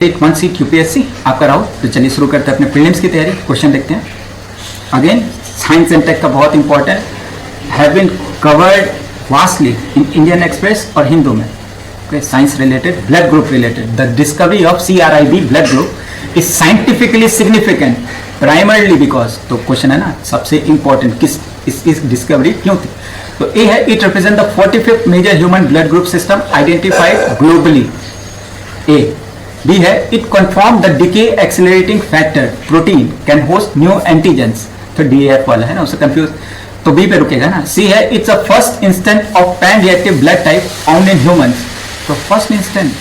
1 seat UPSC आपका राहुल। तो चलिए शुरू करते हैं अपने प्रीलिम्स की तैयारी। क्वेश्चन देखते हैं। अगेन साइंस एंड टेक का बहुत important have been covered vastly in Indian Express और हिंदू में। Science related, blood group related, the discovery of CRIB blood group is scientifically significant primarily because, तो क्वेश्चन है ना सबसे इंपॉर्टेंट किस इसकी डिस्कवरी क्यों थी। तो ए है it represent the 45th major human blood group system identified globally. A B है it confirm the decay accelerating factor protein can host new antigens. तो DAF वाला है ना, उससे कंफ्यूज, तो बी पे रुकेगा ना। सी है it's a first instant of pan reactive blood type found in humans. तो फर्स्ट इंस्टेंट,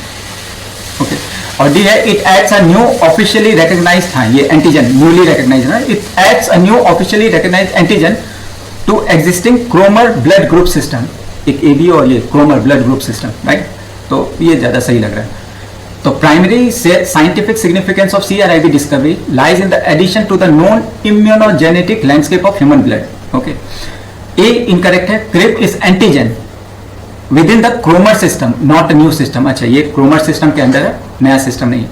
ओके। और डी है it adds a new officially recognised, हाँ ये एंटीजन न्यूली रिकॉग्नाइज्ड है, it adds a new officially recognised antigen to existing Cromer blood group system. एक AB और ये Cromer blood group system, right. तो ये ज्यादा सही लग रहा है। तो primary scientific significance of CRIB discovery lies in the addition to the known immunogenetic landscape of human blood. Okay. A incorrect है, CRIB is antigen within the Kromer system, not a new system. अच्छा ये Kromer system के अंदर है, नया system नहीं है।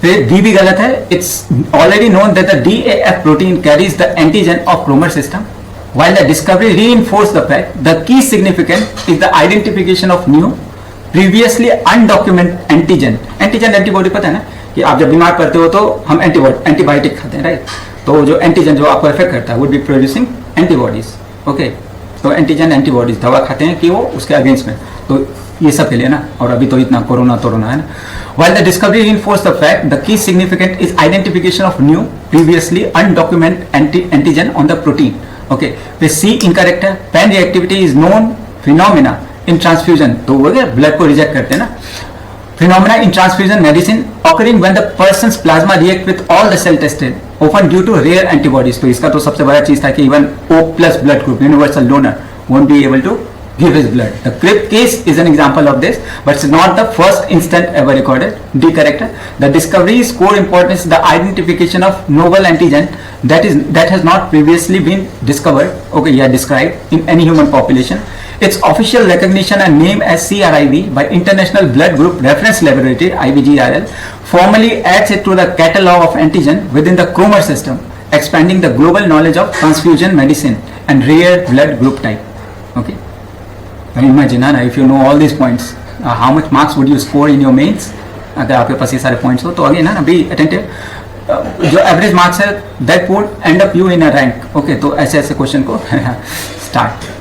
फिर D भी गलत है, it's already known that the DAF protein carries the antigen of Kromer system. While the discovery reinforced the fact, the key significance is the identification of new previously undocument antigen. Antigen antibody पता है ना कि आप जब बीमार पड़ते हो तो हम एंटीबायोटिक खाते हैं, राइट। तो जो एंटीजन जो आपको इफेक्ट करता है would be producing antibodies. Okay, तो एंटीजन एंटीबॉडीज दवा खाते हैं कि वो उसके अगेंस्ट में, तो ये सब के लिए ना। और अभी तो इतना कोरोना है ना। While the discovery reinforced the fact, the key significant is identification of new previously undocumented antigen on the protein. Okay, फिर C incorrect है, pan reactivity is known phenomena in transfusion, तो वो ब्लड को reject करते हैं ना। Phenomena in transfusion medicine occurring when the person's plasma react with all the cell tested often due to rare antibodies. तो इसका तो सबसे बड़ा चीज था कि even O+ blood group universal donor won't be able to give his blood. The CRIB case is an example of this, but it's not the first instant ever recorded. D correct. The discovery's core importance is the identification of novel antigen that has not previously been discovered, okay, yeah, described in any human population. Its official recognition and name as CRIB by International Blood Group Reference Laboratory (IBGRL) formally adds it to the catalog of antigen within the Kromer system, expanding the global knowledge of transfusion medicine and rare blood group type. Okay. Imagine, if you know all these points, how much marks would you score in your mains? अगर आपके पास ये सारे points हो तो again ना be attentive. जो average marks है that would end up you in a rank. Okay, तो ऐसे क्वेश्चन को स्टार्ट